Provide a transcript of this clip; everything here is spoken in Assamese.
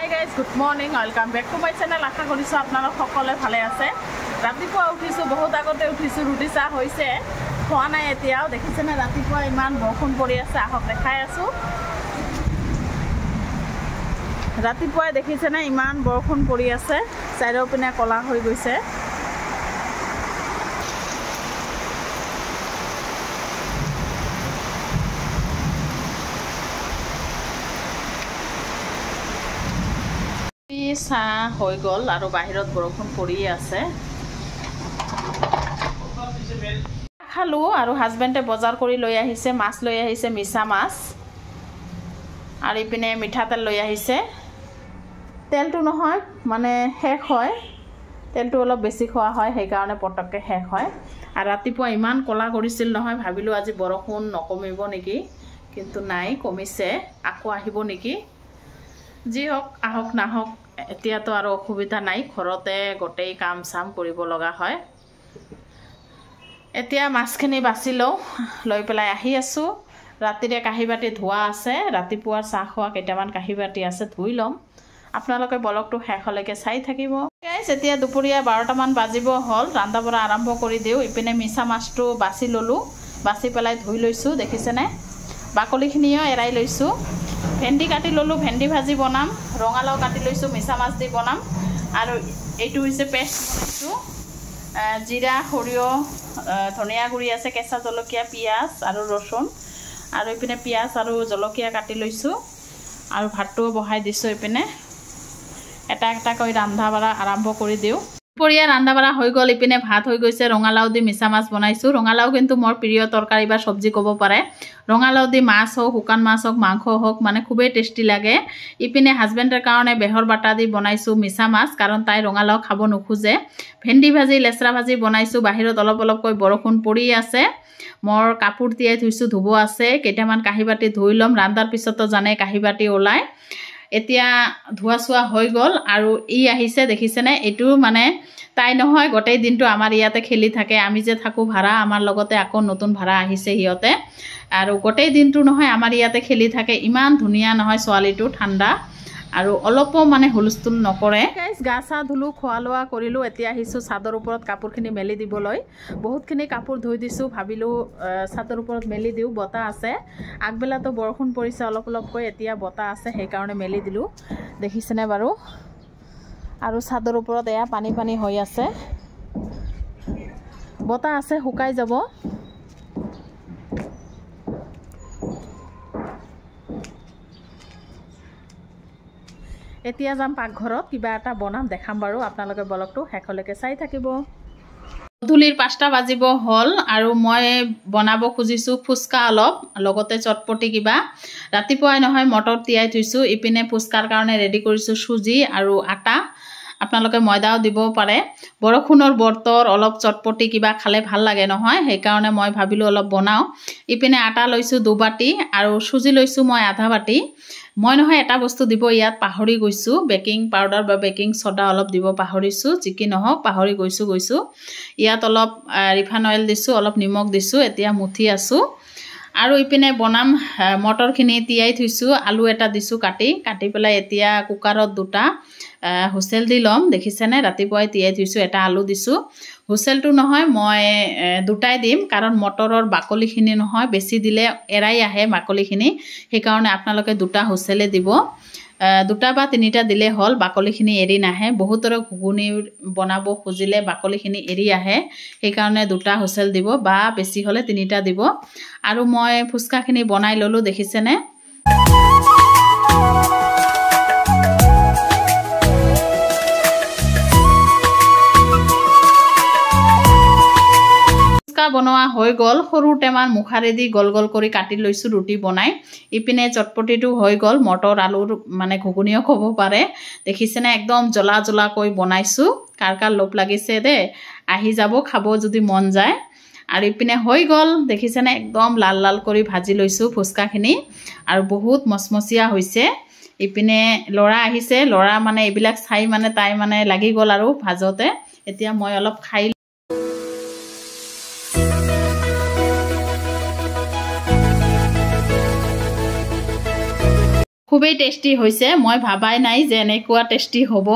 Hi guys, good morning. Welcome back to my channel. আশা কৰিছো আপোনালোক সকলে ভালে আছে। ৰাতিপুৱা উঠিছো বহুত আগতে উঠিছো ৰুটি চাহ হৈছে। খোৱা নাই এতিয়াও দেখিছে না ৰাতিপুৱা ইমান বৰষুণ পৰি আছে আহক দেখাই আছো। ৰাতিপুৱা দেখিছে না ইমান বৰষুণ পৰি আছে চাৰিওপিনে কলা হৈ গৈছে। চাহ হৈ গল আৰু বাহিৰত বৰষুণ পৰি আছে। খালো আৰু হাজবেণ্ডে বজাৰ কৰি লৈ আহিছে মাছ লৈ আহিছে মিছা মাছ আৰু ইপিনে মিঠাতেল লৈ আহিছে। তেলটো নহয় মানে শেষ হয় তেলটো অলপ বেছি খোৱা হয় সেইকাৰণে পটককে শেষ হয়। আৰু ৰাতিপুৱা ইমান কলা কৰিছিল নহয় ভাবিলো আজি বৰষুণ নকমিব নেকি কিন্তু নাই কমিছে আকৌ আহিব নেকি। যি হওক আহক নাহক এতিয়াতো আৰু অসুবিধা নাই ঘৰতে গোটেই কাম চাম কৰিব লগা হয়। এতিয়া মাছখিনি বাছি লওঁ লৈ পেলাই আহি আছো। ৰাতিৰে কাঁহী বাটি ধোৱা আছে ৰাতিপুৱাৰ চাহ খোৱা কেইটামান কাঁহী বাটি আছে ধুই ল'ম। আপোনালোকে ব্লগটো শেষলৈকে চাই থাকিব। গাইজ এতিয়া দুপৰীয়া 12টামান বাজিব হ'ল ৰান্ধা বঢ়া আৰম্ভ কৰি দিওঁ। ইপিনে মিছা মাছটো বাছি ল'লোঁ বাছি পেলাই ধুই লৈছোঁ দেখিছেনে বাকলিখিনিও এৰাই লৈছোঁ। ভেন্দি কাটি ল'লোঁ ভেন্দি ভাজি বনাম ৰঙালাও কাটি লৈছোঁ মিছা মাছ দি বনাম আৰু এইটো হৈছে পেষ্ট বনাইছোঁ জিৰা সৰিয়হ ধনিয়া গুড়ি আছে কেঁচা জলকীয়া পিঁয়াজ আৰু ৰচুন আৰু ইপিনে পিঁয়াজ আৰু জলকীয়া কাটি লৈছোঁ আৰু ভাতটোও বহাই দিছোঁ। ইপিনে এটা এটাকৈ ৰান্ধা বাঢ়া আৰম্ভ কৰি দিওঁ। দুপৰীয়া ৰান্ধা বাঢ়া হৈ গ'ল ইপিনে ভাত হৈ গৈছে ৰঙালাও দি মিছা মাছ বনাইছোঁ। ৰঙালাও কিন্তু মোৰ প্ৰিয় তৰকাৰী বা চব্জি ক'ব পাৰে। ৰঙালাও দি মাছ হওক শুকান মাছ হওক মাংস হওক মানে খুবেই টেষ্টি লাগে। ইপিনে হাজবেণ্ডৰ কাৰণে বেহৰ বাটা দি বনাইছোঁ মিছা মাছ কাৰণ তাই ৰঙালাও খাব নোখোজে। ভেন্দি ভাজি লেচৰা ভাজি বনাইছোঁ। বাহিৰত অলপ অলপকৈ বৰষুণ পৰি আছে। মোৰ কাপোৰ তিয়াই থৈছোঁ ধুব আছে কেইটামান কাঁহী বাটি ধুই ল'ম ৰান্ধাৰ পিছতো জানে কাঁহী বাটি ওলায়। এতিয়া ধোৱা চোৱা হৈ গ'ল আৰু ই আহিছে দেখিছেনে এইটো মানে তাই নহয় গোটেই দিনটো আমাৰ ইয়াতে খেলি থাকে। আমি যে থাকোঁ ভাড়া আমাৰ লগতে আকৌ নতুন ভাড়া আহিছে সিহঁতে আৰু গোটেই দিনটো নহয় আমাৰ ইয়াতে খেলি থাকে। ইমান ধুনীয়া নহয় ছোৱালীটো ঠাণ্ডা আৰু অলপো মানে হুলস্থুল নকৰে। গা চা ধুলোঁ খোৱা লোৱা কৰিলোঁ এতিয়া আহিছোঁ চাদৰ ওপৰত কাপোৰখিনি মেলি দিবলৈ। বহুতখিনি কাপোৰ ধুই দিছোঁ ভাবিলোঁ চাদৰ ওপৰত মেলি দিওঁ বতাহ আছে। আগবেলাতো বৰষুণ পৰিছে অলপ অলপকৈ এতিয়া বতাহ আছে সেইকাৰণে মেলি দিলোঁ দেখিছেনে বাৰু। আৰু চাদৰ ওপৰত এয়া পানী পানী হৈ আছে বতাহ আছে শুকাই যাব। এতিয়া যাম পাকঘৰত কিবা এটা বনাম দেখাম বাৰু আপোনালোকে ব্লগটো শেষলৈকে চাই থাকিব। গধূলিৰ 5টা বাজিব হ'ল আৰু মই বনাব খুজিছোঁ ফুচকা অলপ লগতে চটপটি কিবা। ৰাতিপুৱাই নহয় মটৰ তিয়াই থৈছোঁ। ইপিনে ফুচকাৰ কাৰণে ৰেডি কৰিছোঁ চুজি আৰু আটা আপোনালোকে ময়দাও দিব পাৰে। বৰষুণৰ বতৰ অলপ চটপটি কিবা খালে ভাল লাগে নহয় সেইকাৰণে মই ভাবিলোঁ অলপ বনাওঁ। ইপিনে আটা লৈছোঁ 2 বাটি আৰু চুজি লৈছোঁ মই আধা বাটি। মই নহয় এটা বস্তু দিব ইয়াত পাহৰি গৈছোঁ বেকিং পাউডাৰ বা বেকিং ছ'ডা অলপ দিব পাহৰিছোঁ যি কি নহওক পাহৰি গৈছোঁ। ইয়াত অলপ ৰিফাইন অইল দিছোঁ অলপ নিমখ দিছোঁ এতিয়া মুঠি আছোঁ। আৰু ইপিনে বনাম মটৰখিনি তিয়াই থৈছোঁ আলু এটা দিছোঁ কাটি পেলাই এতিয়া কুকাৰত 2টা হুচেল দি ল'ম দেখিছেনে ৰাতিপুৱাই তিয়াই থৈছোঁ এটা আলু দিছোঁ। হুচেলটো নহয় মই 2টাই দিম কাৰণ মটৰৰ বাকলিখিনি নহয় বেছি দিলে এৰাই আহে বাকলিখিনি সেইকাৰণে আপোনালোকে 2টা হুচেলে দিব। 2টা বা 3টা দিলে হ'ল বাকলিখিনি এৰি নাহে। বহুতৰে ঘুগুনি বনাব খুজিলে বাকলিখিনি এৰি আহে সেইকাৰণে 2টা হুচেল দিব বা বেছি হ'লে 3টা দিব। আৰু মই ফুচকাখিনি বনাই ল'লোঁ দেখিছেনে। বনোৱা হৈ গ'ল সৰু টেমাৰ মুখাৰেদি গল গল কৰি কাটি লৈছোঁ ৰুটি বনাই। ইপিনে চটপটিটো হৈ গ'ল মটৰ আলুৰ মানে ঘুগুনিও ক'ব পাৰে দেখিছেনে একদম জ্বলা জ্বলাকৈ বনাইছোঁ। কাৰ লোভ লাগিছে দে আহি যাব খাব যদি মন যায়। আৰু ইপিনে হৈ গ'ল দেখিছেনে একদম লাল লাল কৰি ভাজি লৈছোঁ ফুচকাখিনি আৰু বহুত মচমচীয়া হৈছে। ইপিনে ল'ৰা আহিছে ল'ৰা মানে এইবিলাক চাই মানে তাই মানে লাগি গ'ল আৰু ভাজতে। এতিয়া মই অলপ খাই খুবেই টেষ্টি হৈছে মই ভাবাই নাই যে এনেকুৱা টেষ্টি হ'ব